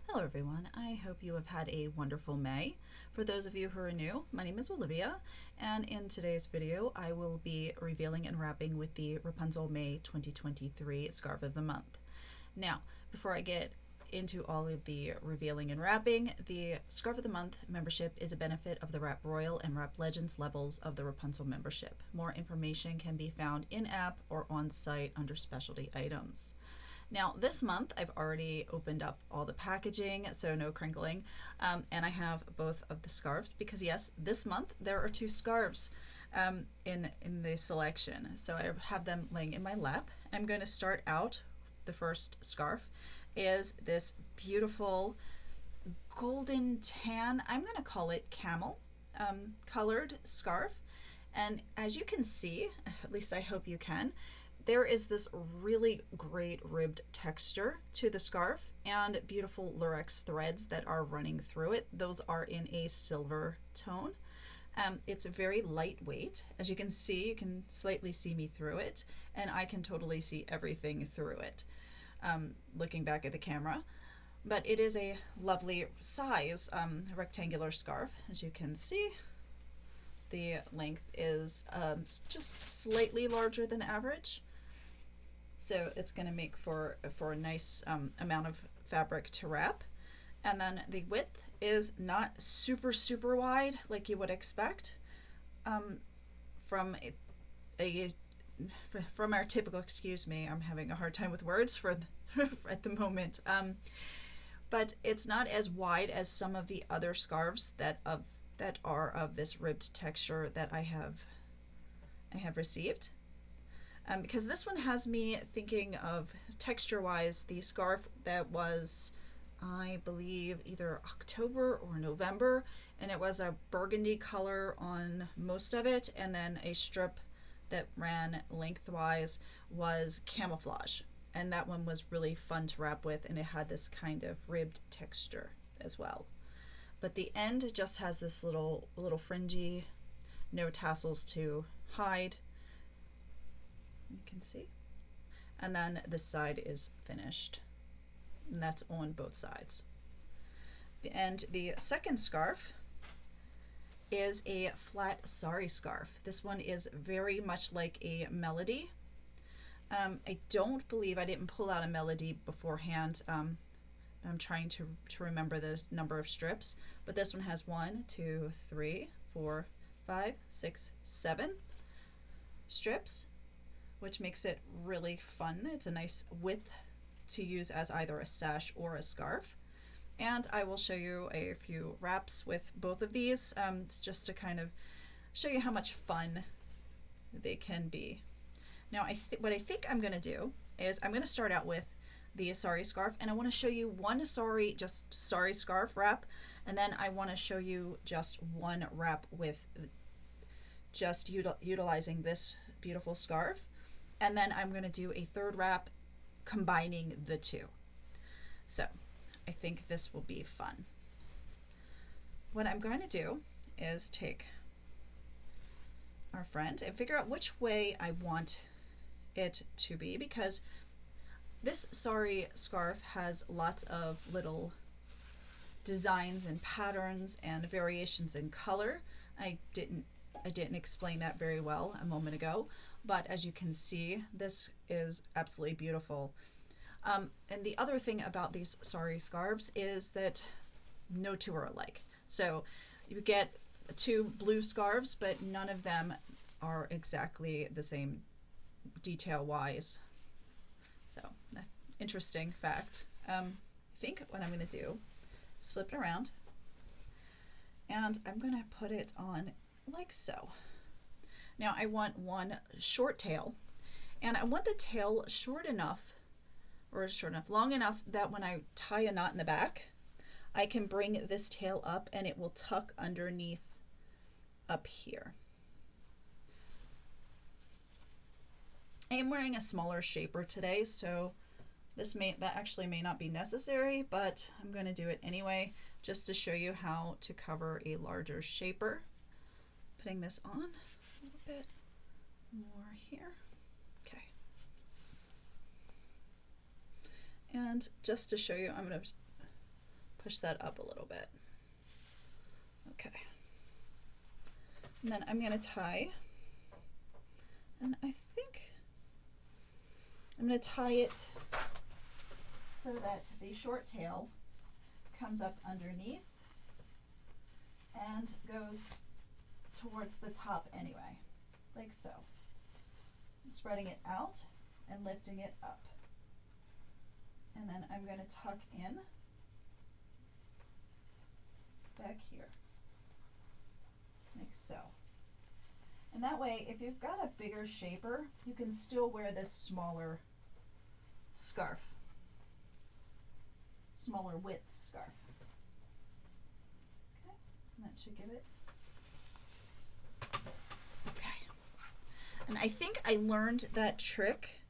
Hello everyone, I hope you have had a wonderful May. For those of you who are new, my name is Olivia, and in today's video I will be revealing and wrapping with the Wrapunzel May 2023 Scarf of the Month. Now, before I get into all of the revealing and wrapping, the Scarf of the Month membership is a benefit of the Wrap Royal and Wrap Legends levels of the Wrapunzel membership. More information can be found in-app or on-site under specialty items. Now this month I've already opened up all the packaging, so no crinkling, and I have both of the scarves because yes, this month there are two scarves in the selection. So I have them laying in my lap. I'm going to start out, the first scarf is this beautiful golden tan, I'm going to call it camel colored scarf. And as you can see, at least I hope you can, there is this really great ribbed texture to the scarf and beautiful lurex threads that are running through it. Those are in a silver tone. It's very lightweight. As you can see, you can slightly see me through it, and I can totally see everything through it looking back at the camera. But it is a lovely size rectangular scarf. As you can see, the length is just slightly larger than average. So it's going to make for a nice amount of fabric to wrap. And then the width is not super wide like you would expect from from our typical, excuse me, I'm having a hard time with words for at the moment. But it's not as wide as some of the other scarves that are of this ribbed texture that I have received. Because this one has me thinking of, texture-wise, the scarf that was, I believe, either October or November, and it was a burgundy color on most of it, and then a strip that ran lengthwise was camouflage. And that one was really fun to wrap with, and it had this kind of ribbed texture as well. But the end just has this little fringy, no tassels to hide. You can see. And then this side is finished. And that's on both sides. And the second scarf is a flat sari scarf. This one is very much like a melody. I don't believe, I didn't pull out a melody beforehand. I'm trying to remember the number of strips, but this one has 1, 2, 3, 4, 5, 6, 7 strips, which makes it really fun. It's a nice width to use as either a sash or a scarf. And I will show you a few wraps with both of these just to kind of show you how much fun they can be. Now what I think I'm going to do is I'm going to start out with the sari scarf, and I want to show you one sari scarf wrap, and then I want to show you just one wrap with just utilizing this beautiful scarf. And then I'm going to do a third wrap combining the two. So I think this will be fun. What I'm going to do is take our friend and figure out which way I want it to be, because this sari scarf has lots of little designs and patterns and variations in color. I didn't explain that very well a moment ago. But as you can see, this is absolutely beautiful. And the other thing about these sari scarves is that no two are alike. So you get two blue scarves, but none of them are exactly the same detail-wise. So, interesting fact. I think what I'm going to do is flip it around, and I'm going to put it on like so. Now I want one short tail, and I want the tail long enough that when I tie a knot in the back, I can bring this tail up and it will tuck underneath up here. I am wearing a smaller shaper today, so that actually may not be necessary, but I'm going to do it anyway just to show you how to cover a larger shaper. Putting this on a little bit more here. Okay. And just to show you, I'm going to push that up a little bit. Okay. And then I'm going to tie, and I think I'm going to tie it so that the short tail comes up underneath and goes towards the top anyway, like so. I'm spreading it out and lifting it up. And then I'm going to tuck in back here, like so. And that way, if you've got a bigger shaper, you can still wear this smaller scarf, smaller width scarf. Okay, and that should give it. Okay. And I think I learned that trick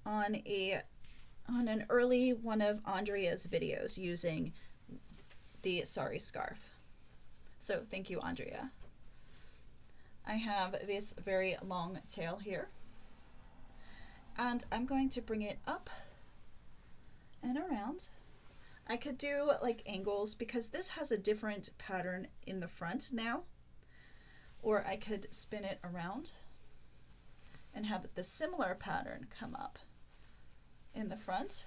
on an early one of Andrea's videos using the Sari scarf. So thank you, Andrea. I have this very long tail here, and I'm going to bring it up and around. I could do like angles because this has a different pattern in the front now, or I could spin it around and have the similar pattern come up in the front.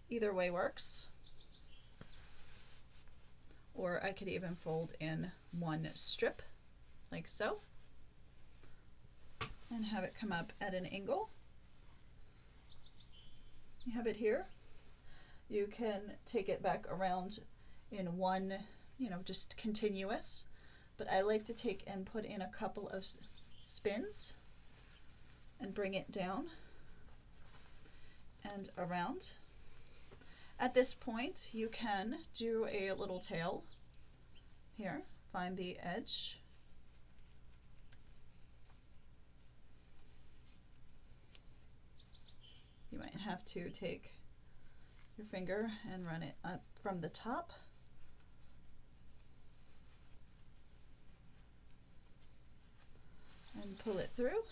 Either way works. Or I could even fold in one strip like so and have it come up at an angle. You have it here. You can take it back around in one, just continuous, but I like to take and put in a couple of spins and bring it down and around. At this point, you can do a little tail here. Find the edge. You might have to take your finger and run it up from the top. And pull it through.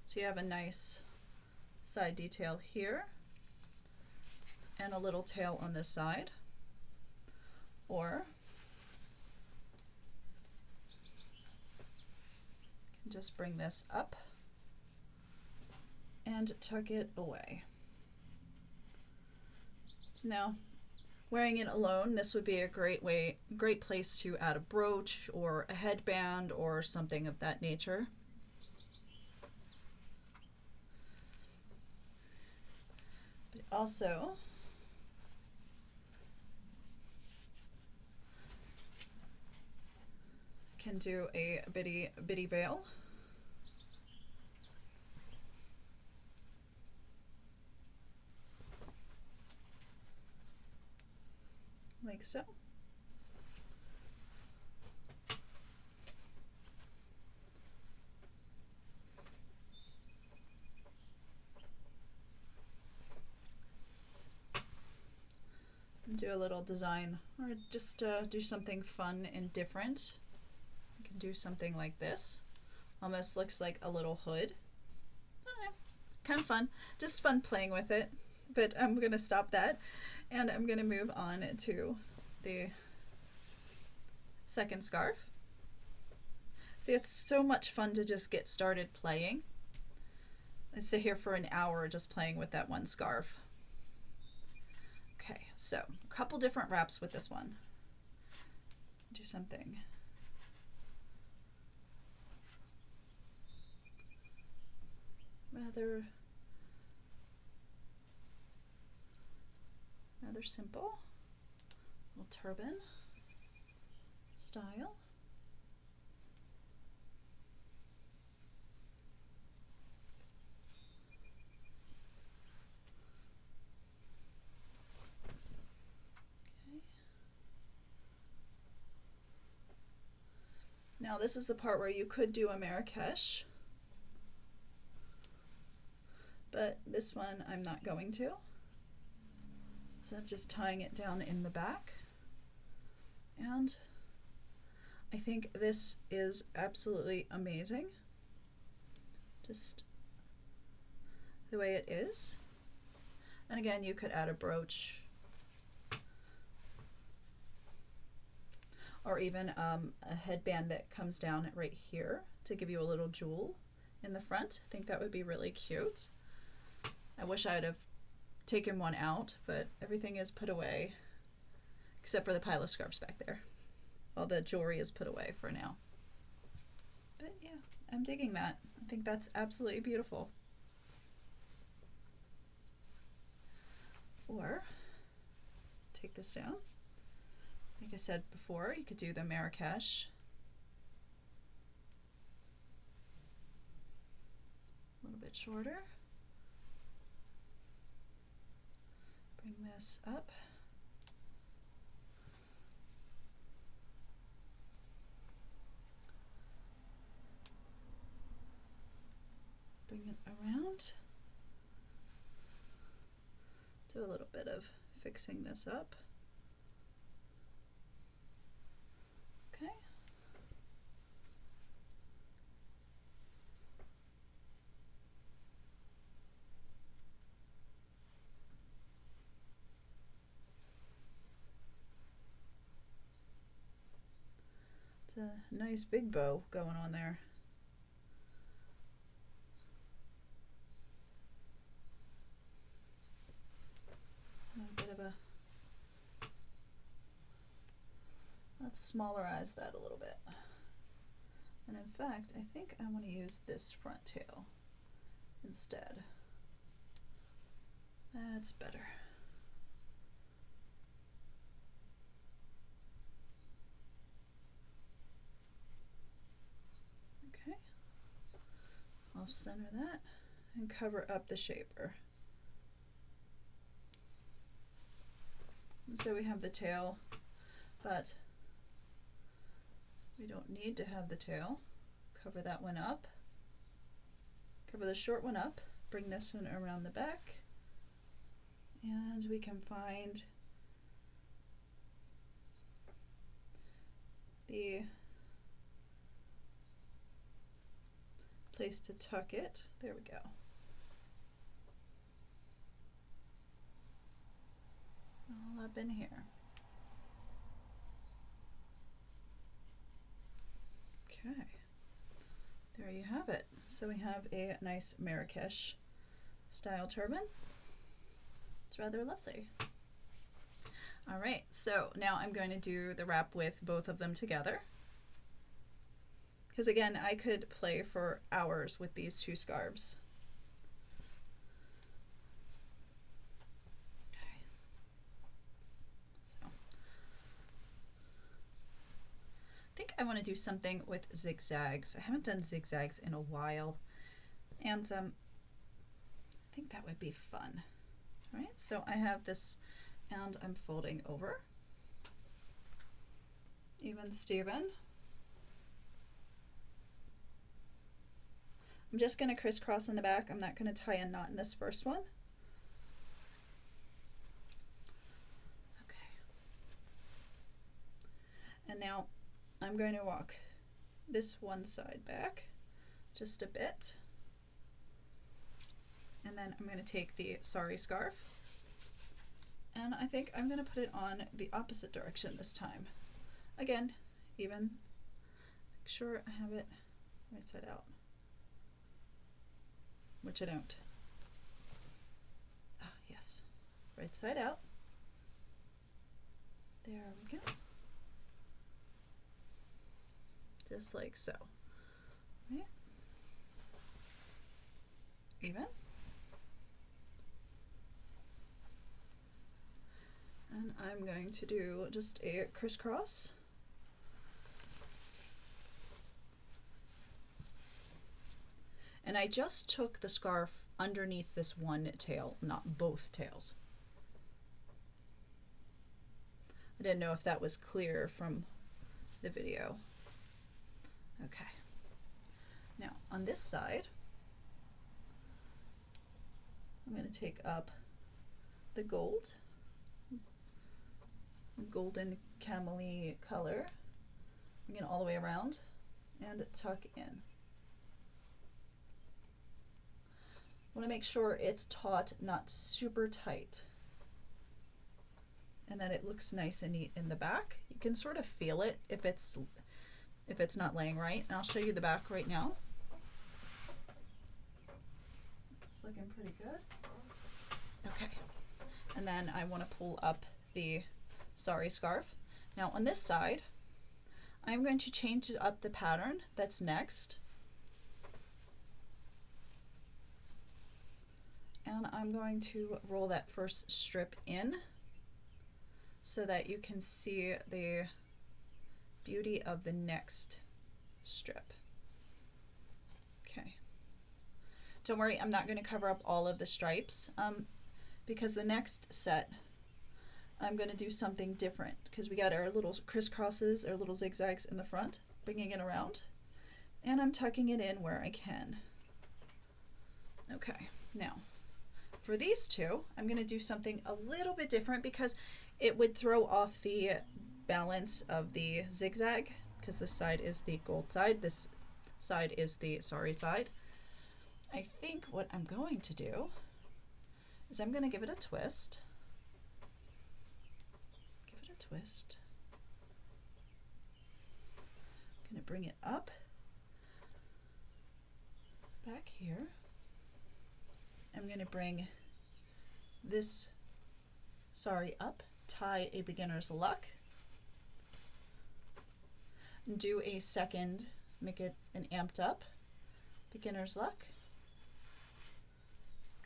So you have a nice side detail here and a little tail on this side. Or you can just bring this up and tuck it away. Now, wearing it alone, this would be a great place to add a brooch or a headband or something of that nature. But also, can do a bitty veil. Like so. And do a little design, or just do something fun and different. You can do something like this. Almost looks like a little hood. I don't know, kind of fun. Just fun playing with it. But I'm going to stop that, and I'm going to move on to the second scarf. See, it's so much fun to just get started playing. I sit here for an hour just playing with that one scarf. Okay, so a couple different wraps with this one. Do something. Rather simple, little turban style. Okay. Now this is the part where you could do a Marrakesh, but this one I'm not going to. So I'm just tying it down in the back, and I think this is absolutely amazing, just the way it is. And again, you could add a brooch or even a headband that comes down right here to give you a little jewel in the front. I think that would be really cute. I wish I would have taken one out, but everything is put away except for the pile of scarves back there. All the jewelry is put away for now. But yeah, I'm digging that. I think that's absolutely beautiful. Or take this down. Like I said before, you could do the Marrakesh. A little bit shorter. Bring this up. Bring it around. Do a little bit of fixing this up. Okay. It's a nice big bow going on there. A bit of a, let's smallerize that a little bit. And in fact, I think I want to use this front tail instead. That's better. Okay. Off center that and cover up the shaper. And so we have the tail, but we don't need to have the tail. Cover that one up. Cover the short one up. Bring this one around the back. And we can find the place to tuck it. There we go. All up in here. Okay, there you have it. So we have a nice Marrakesh style turban. It's rather lovely. All right, so now I'm going to do the wrap with both of them together. Because again, I could play for hours with these two scarves. Okay. So I think I want to do something with zigzags. I haven't done zigzags in a while, and I think that would be fun. All right, so I have this, and I'm folding over. Even Steven. I'm just going to crisscross in the back. I'm not going to tie a knot in this first one. Okay. And now I'm going to walk this one side back just a bit. And then I'm going to take the Sari scarf. And I think I'm going to put it on the opposite direction this time. Again, even make sure I have it right side out. Which I don't. Ah, yes. Right side out. There we go. Just like so. Right. Even. And I'm going to do just a crisscross. And I just took the scarf underneath this one tail, not both tails. I didn't know if that was clear from the video. Okay. Now on this side, I'm going to take up the gold, golden camel-y color, bring it all the way around and tuck in. I want to make sure it's taut, not super tight. and then it looks nice and neat in the back. You can sort of feel it if it's not laying right. And I'll show you the back right now. It's looking pretty good. Okay, and then I want to pull up the Sari scarf. Now on this side, I'm going to change up the pattern that's next. And I'm going to roll that first strip in so that you can see the beauty of the next strip. Okay. Don't worry, I'm not going to cover up all of the stripes because the next set I'm going to do something different because we got our little crisscrosses, our little zigzags in the front, bringing it around, and I'm tucking it in where I can. Okay, now for these two, I'm going to do something a little bit different because it would throw off the balance of the zigzag because this side is the gold side, this side is the Sari side. I think what I'm going to do is I'm going to give it a twist. Give it a twist. I'm going to bring it up, back here. I'm going to bring this Sari up, tie a beginner's luck, do a second, make it an amped up beginner's luck.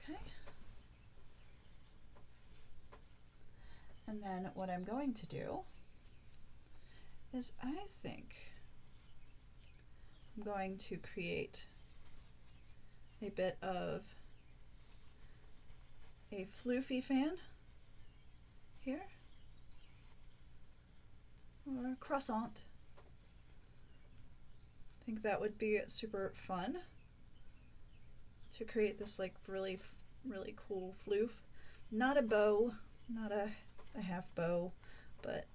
Okay. And then what I'm going to do is I think I'm going to create a bit of a floofy fan here, or a croissant. I think that would be super fun to create this like really cool floof. Not a bow, not a half bow, but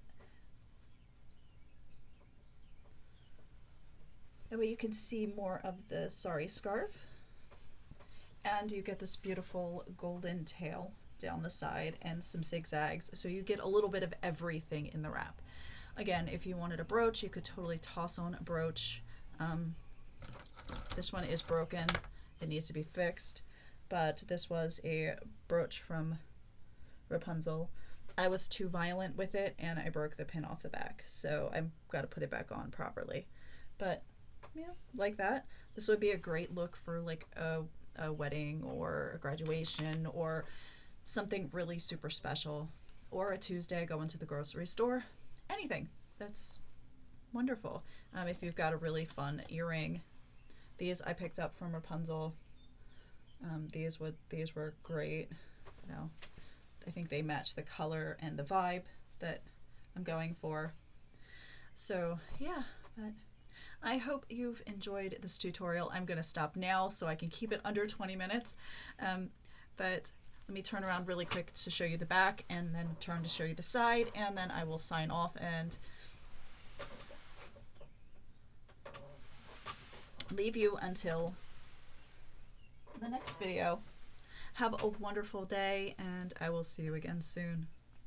that way you can see more of the Sari scarf. And you get this beautiful golden tail down the side and some zigzags, so you get a little bit of everything in the wrap. Again, if you wanted a brooch, you could totally toss on a brooch. This one is broken, it needs to be fixed, but this was a brooch from Wrapunzel. I was too violent with it and I broke the pin off the back, so I've got to put it back on properly. But yeah, like that. This would be a great look for like a wedding or a graduation or something really super special, or a Tuesday going to the grocery store. Anything. That's wonderful. If you've got a really fun earring, these I picked up from Wrapunzel. These were great. You know, I think they match the color and the vibe that I'm going for. So yeah, but I hope you've enjoyed this tutorial. I'm going to stop now so I can keep it under 20 minutes. But let me turn around really quick to show you the back and then turn to show you the side, and then I will sign off and leave you until the next video. Have a wonderful day, and I will see you again soon.